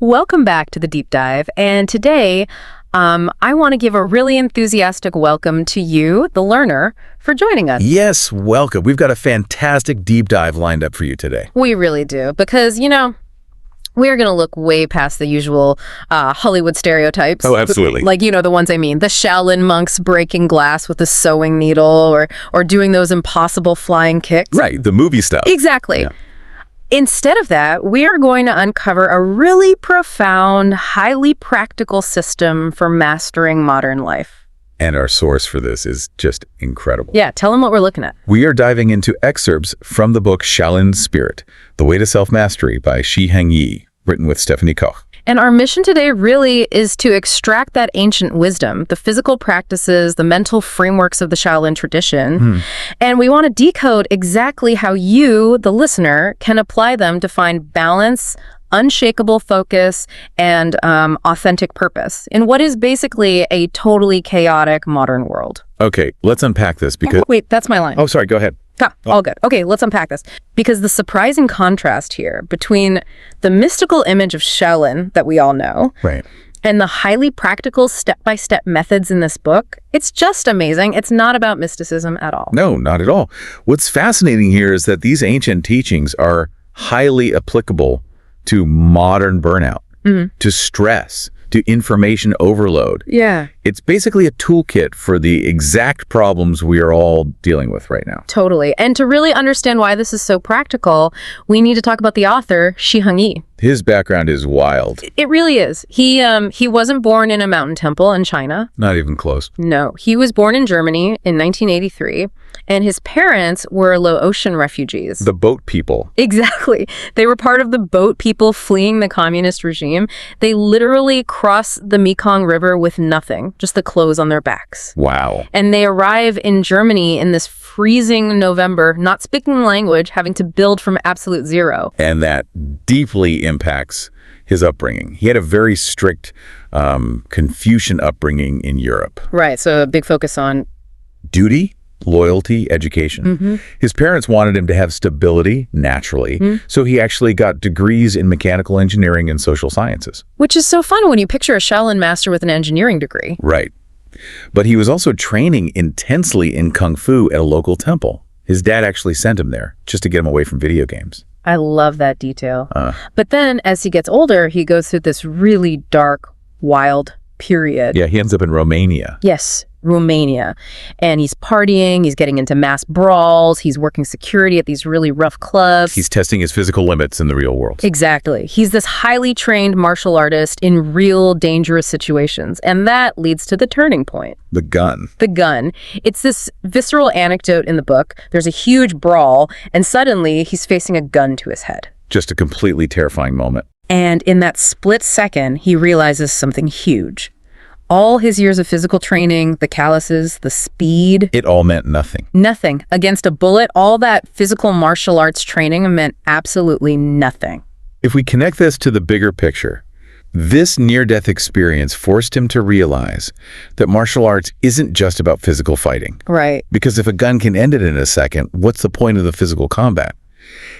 Welcome back to the Deep Dive, and today I want to give a really enthusiastic welcome to you, the learner, for joining us. Yes, welcome. We've got a fantastic deep dive lined up for you today. We really do, because, we're going to look way past the usual Hollywood stereotypes. Oh, absolutely. Like, the ones I mean. The Shaolin monks breaking glass with a sewing needle or doing those impossible flying kicks. Right, the movie stuff. Exactly. Yeah. Instead of that, we are going to uncover a really profound, highly practical system for mastering modern life. And our source for this is just incredible. Yeah, tell them what we're looking at. We are diving into excerpts from the book Shaolin Spirit The Way to Self-Mastery by Shi Heng Yi, written with Stephanie Koch. And our mission today really is to extract that ancient wisdom, the physical practices, the mental frameworks of the Shaolin tradition. And we want to decode exactly how you, the listener, can apply them to find balance, unshakable focus, and authentic purpose in what is basically a totally chaotic modern world. Okay, let's unpack this because... Wait, that's my line. Oh, sorry, go ahead. All good. Okay, let's unpack this. Because the surprising contrast here between the mystical image of Shaolin that we all know Right. and the highly practical step-by-step methods in this book, it's just amazing. It's not about mysticism at all. No, not at all. What's fascinating here is that these ancient teachings are highly applicable to modern burnout, to stress, to information overload. Yeah. It's basically a toolkit for the exact problems we are all dealing with right now. Totally. And to really understand why this is so practical, we need to talk about the author, Shi Heng Yi. His background is wild. It really is. He wasn't born in a mountain temple in China. Not even close. No. He was born in Germany in 1983, and his parents were Laotian refugees. The boat people. Exactly. They were part of the boat people fleeing the communist regime. They literally crossed the Mekong River with nothing, just the clothes on their backs. Wow. And they arrive in Germany in this freezing November, not speaking language, having to build from absolute zero. And that deeply impacts his upbringing. He had a very strict Confucian upbringing in Europe. Right, so a big focus on Duty, loyalty, education. His parents wanted him to have stability naturally, so he actually got degrees in mechanical engineering and social sciences. which is so fun when you picture a Shaolin master with an engineering degree. Right. But he was also training intensely in Kung Fu at a local temple. His dad actually sent him there just to get him away from video games. I love that detail. But then as he gets older, he goes through this really dark, wild period. Yeah, he ends up in Romania. Yes, Romania. And he's partying, he's getting into mass brawls, he's working security at these really rough clubs. He's testing his physical limits in the real world. Exactly. He's this highly trained martial artist in real dangerous situations. And that leads to the turning point. The gun. The gun. It's this visceral anecdote in the book. There's a huge brawl, and suddenly he's facing a gun to his head. Just a completely terrifying moment. And in that split second, he realizes something huge. All his years of physical training, the calluses, the speed. It all meant nothing. Nothing. Against a bullet, all that physical martial arts training meant absolutely nothing. If we connect this to the bigger picture, this near-death experience forced him to realize that martial arts isn't just about physical fighting. Right. Because if a gun can end it in a second, what's the point of the physical combat?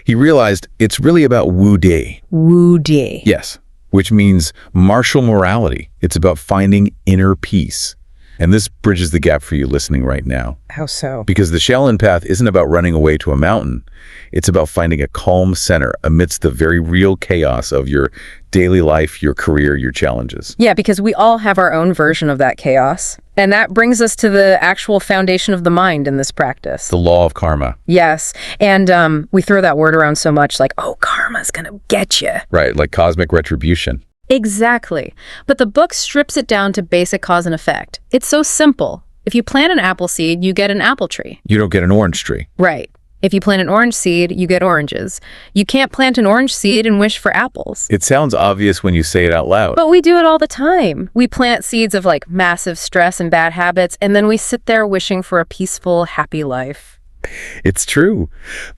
He realized it's really about Wu De. Wu De. Yes, which means martial morality. It's about finding inner peace. And this bridges the gap for you listening right now. How so? Because the Shaolin Path isn't about running away to a mountain. It's about finding a calm center amidst the very real chaos of your daily life, your career, your challenges. Yeah, because we all have our own version of that chaos. And that brings us to the actual foundation of the mind in this practice. The law of karma. Yes. And we throw that word around so much, like, oh, karma's gonna get you. Right, like cosmic retribution. Exactly. But the book strips it down to basic cause and effect. It's so simple. If you plant an apple seed, you get an apple tree. You don't get an orange tree. Right. If you plant an orange seed, you get oranges. You can't plant an orange seed and wish for apples. It sounds obvious when you say it out loud. But we do it all the time. We plant seeds of like massive stress and bad habits, and then we sit there wishing for a peaceful, happy life. It's true.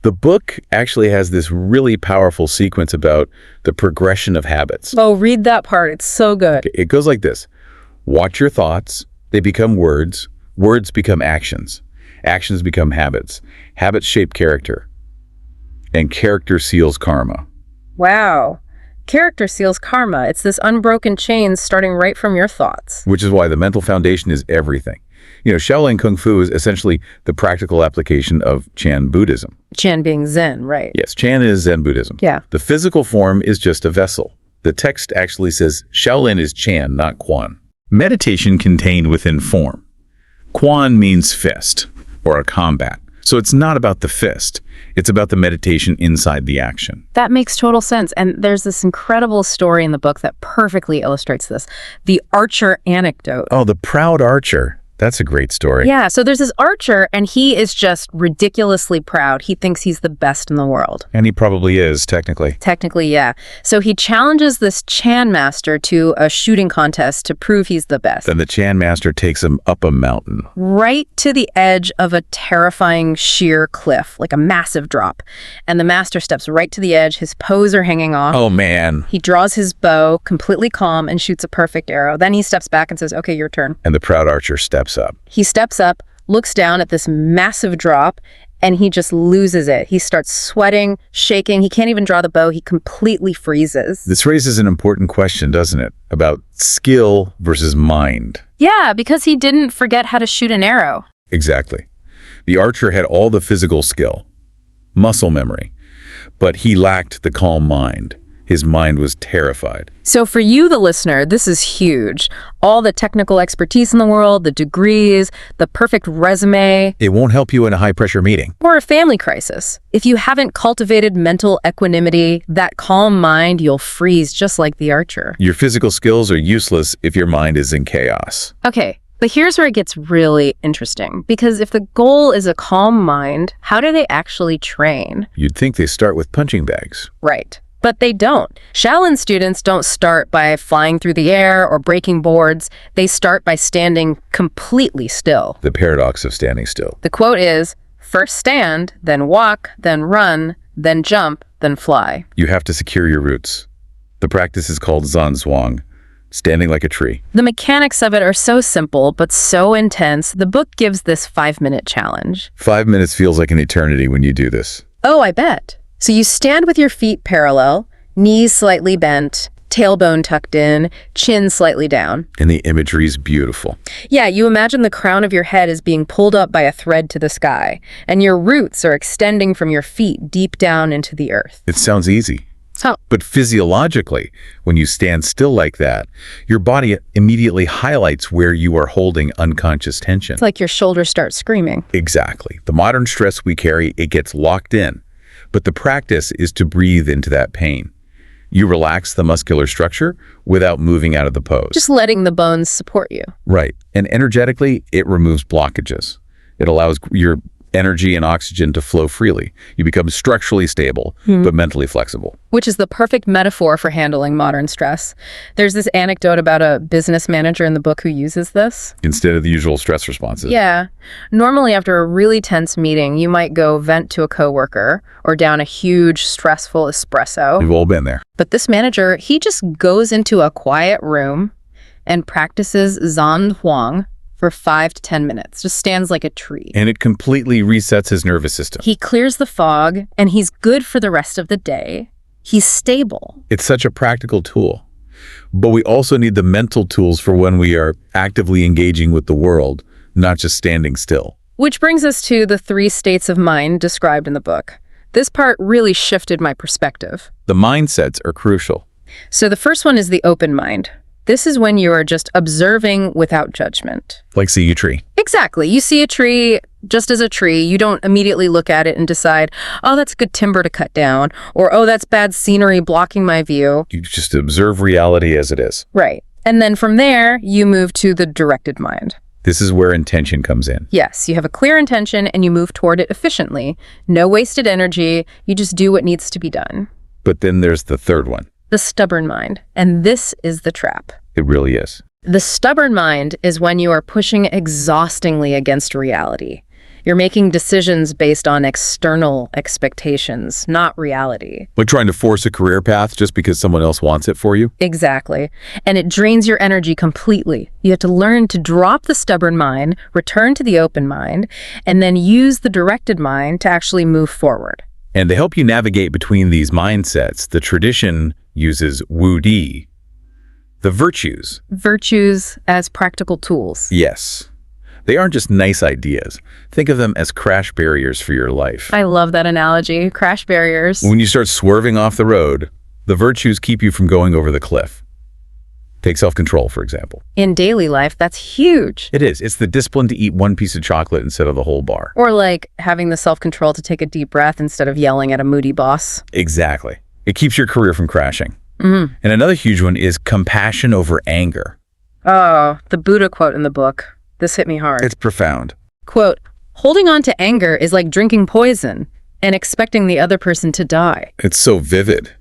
The book actually has this really powerful sequence about the progression of habits. Oh, read that part. It's so good. It goes like this. Watch your thoughts. They become words. Words become actions. Actions become habits. Habits shape character. And character seals karma. Wow. Character seals karma. It's this unbroken chain starting right from your thoughts. Which is why the mental foundation is everything. Shaolin Kung Fu is essentially the practical application of Chan Buddhism. Chan being Zen, right? Yes, Chan is Zen Buddhism. Yeah. The physical form is just a vessel. The text actually says Shaolin is Chan, not Quan. Meditation contained within form. Quan means fist or a combat. So it's not about the fist. It's about the meditation inside the action. That makes total sense. And there's this incredible story in the book that perfectly illustrates this. The archer anecdote. Oh, the proud archer. That's a great story. Yeah, so there's this archer, and he is just ridiculously proud. He thinks he's the best in the world. And he probably is, technically. Technically, yeah. So he challenges this Chan master to a shooting contest to prove he's the best. Then the Chan master takes him up a mountain. Right to the edge of a terrifying sheer cliff, like a massive drop. And the master steps right to the edge, his pose are hanging off. Oh, man. He draws his bow, completely calm, and shoots a perfect arrow. Then he steps back and says, okay, your turn. And the proud archer steps up. He steps up, looks down at this massive drop, and he just loses it. He starts sweating, shaking. He can't even draw the bow. He completely freezes. This raises an important question, doesn't it? About skill versus mind. Yeah, because he didn't forget how to shoot an arrow. Exactly. The archer had all the physical skill, muscle memory, but he lacked the calm mind. His mind was terrified. So for you, the listener, this is huge. All the technical expertise in the world, the degrees, the perfect resume. It won't help you in a high-pressure meeting. Or a family crisis. If you haven't cultivated mental equanimity, that calm mind, you'll freeze just like the archer. Your physical skills are useless if your mind is in chaos. Okay, but here's where it gets really interesting. Because if the goal is a calm mind, how do they actually train? You'd think they start with punching bags. Right. But they don't. Shaolin students don't start by flying through the air or breaking boards. They start by standing completely still. The paradox of standing still. The quote is, first stand, then walk, then run, then jump, then fly. You have to secure your roots. The practice is called Zanzhuang, standing like a tree. The mechanics of it are so simple, but so intense. The book gives this 5-minute challenge. 5 minutes feels like an eternity when you do this. Oh, I bet. So you stand with your feet parallel, knees slightly bent, tailbone tucked in, chin slightly down. And the imagery is beautiful. Yeah, you imagine the crown of your head is being pulled up by a thread to the sky, and your roots are extending from your feet deep down into the earth. It sounds easy. Oh. But physiologically, when you stand still like that, your body immediately highlights where you are holding unconscious tension. It's like your shoulders start screaming. Exactly. The modern stress we carry, it gets locked in. But the practice is to breathe into that pain. You relax the muscular structure without moving out of the pose. Just letting the bones support you. Right. And energetically, it removes blockages. It allows your energy and oxygen to flow freely. You become structurally stable, but mentally flexible. Which is the perfect metaphor for handling modern stress. There's this anecdote about a business manager in the book who uses this. Instead of the usual stress responses. Yeah. Normally after a really tense meeting, you might go vent to a coworker or down a huge, stressful espresso. We've all been there. But this manager, he just goes into a quiet room and practices Zanzhuang for 5 to 10 minutes, just stands like a tree. And it completely resets his nervous system. He clears the fog, and he's good for the rest of the day. He's stable. It's such a practical tool. But we also need the mental tools for when we are actively engaging with the world, not just standing still. Which brings us to the 3 states of mind described in the book. This part really shifted my perspective. The mindsets are crucial. So the first one is the open mind. This is when you are just observing without judgment. Like seeing a tree. Exactly. You see a tree just as a tree. You don't immediately look at it and decide, oh, that's good timber to cut down, or oh, that's bad scenery blocking my view. You just observe reality as it is. Right. And then from there, you move to the directed mind. This is where intention comes in. Yes, you have a clear intention and you move toward it efficiently. No wasted energy. You just do what needs to be done. But then there's the third one. The stubborn mind. And this is the trap. It really is. The stubborn mind is when you are pushing exhaustingly against reality. You're making decisions based on external expectations, not reality. Like trying to force a career path just because someone else wants it for you? Exactly. And it drains your energy completely. You have to learn to drop the stubborn mind, return to the open mind, and then use the directed mind to actually move forward. And to help you navigate between these mindsets, the tradition uses Wu Di, the virtues. Virtues as practical tools. Yes. They aren't just nice ideas. Think of them as crash barriers for your life. I love that analogy. Crash barriers. When you start swerving off the road, the virtues keep you from going over the cliff. Take self-control, for example. In daily life, that's huge. It is. It's the discipline to eat one piece of chocolate instead of the whole bar. Or like having the self-control to take a deep breath instead of yelling at a moody boss. Exactly. It keeps your career from crashing. Mm-hmm. And another huge one is compassion over anger. Oh, the Buddha quote in the book. This hit me hard. It's profound. Quote, holding on to anger is like drinking poison and expecting the other person to die. It's so vivid.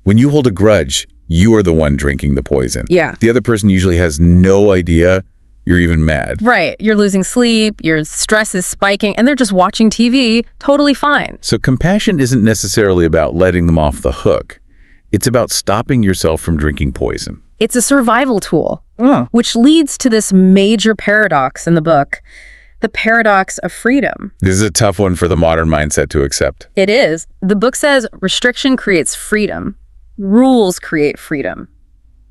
When you hold a grudge, you are the one drinking the poison. Yeah. The other person usually has no idea you're even mad. Right. You're losing sleep, your stress is spiking, and they're just watching TV, totally fine. So compassion isn't necessarily about letting them off the hook. It's about stopping yourself from drinking poison. It's a survival tool, which leads to this major paradox in the book, the paradox of freedom. This is a tough one for the modern mindset to accept. It is. The book says restriction creates freedom. Rules create freedom,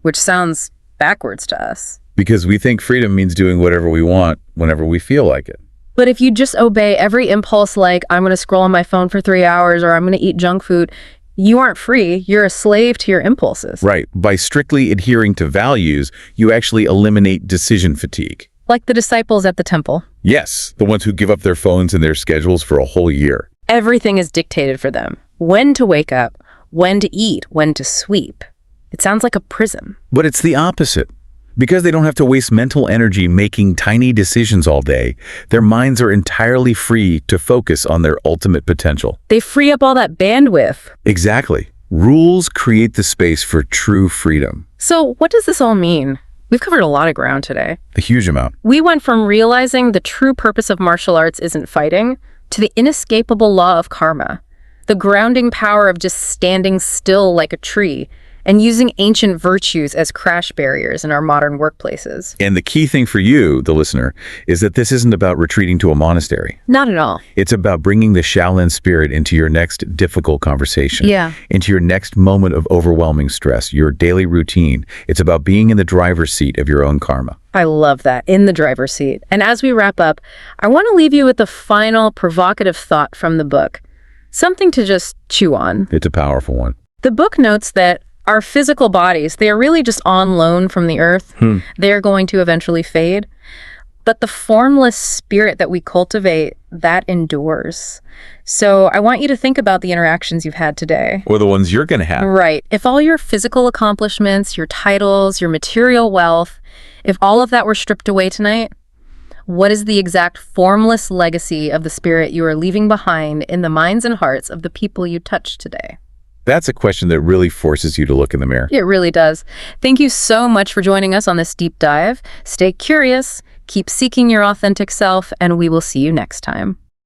which sounds backwards to us. Because we think freedom means doing whatever we want whenever we feel like it. But if you just obey every impulse like, I'm going to scroll on my phone for 3 hours or I'm going to eat junk food, you aren't free. You're a slave to your impulses. Right. By strictly adhering to values, you actually eliminate decision fatigue. Like the disciples at the temple. Yes, the ones who give up their phones and their schedules for a whole year. Everything is dictated for them. When to wake up, when to eat, when to sweep. It sounds like a prison. But it's the opposite. Because they don't have to waste mental energy making tiny decisions all day, their minds are entirely free to focus on their ultimate potential. They free up all that bandwidth. Exactly. Rules create the space for true freedom. So what does this all mean? We've covered a lot of ground today. A huge amount. We went from realizing the true purpose of martial arts isn't fighting to the inescapable law of karma, the grounding power of just standing still like a tree and using ancient virtues as crash barriers in our modern workplaces. And the key thing for you, the listener, is that this isn't about retreating to a monastery. Not at all. It's about bringing the Shaolin spirit into your next difficult conversation. Yeah. Into your next moment of overwhelming stress, your daily routine. It's about being in the driver's seat of your own karma. I love that, in the driver's seat. And as we wrap up, I want to leave you with the final provocative thought from the book. Something to just chew on. It's a powerful one. The book notes that our physical bodies, they are really just on loan from the earth. They are going to eventually fade. But the formless spirit that we cultivate, that endures. So I want you to think about the interactions you've had today. Or the ones you're going to have. Right. If all your physical accomplishments, your titles, your material wealth, if all of that were stripped away tonight, what is the exact formless legacy of the spirit you are leaving behind in the minds and hearts of the people you touched today? That's a question that really forces you to look in the mirror. It really does. Thank you so much for joining us on this deep dive. Stay curious, keep seeking your authentic self, and we will see you next time.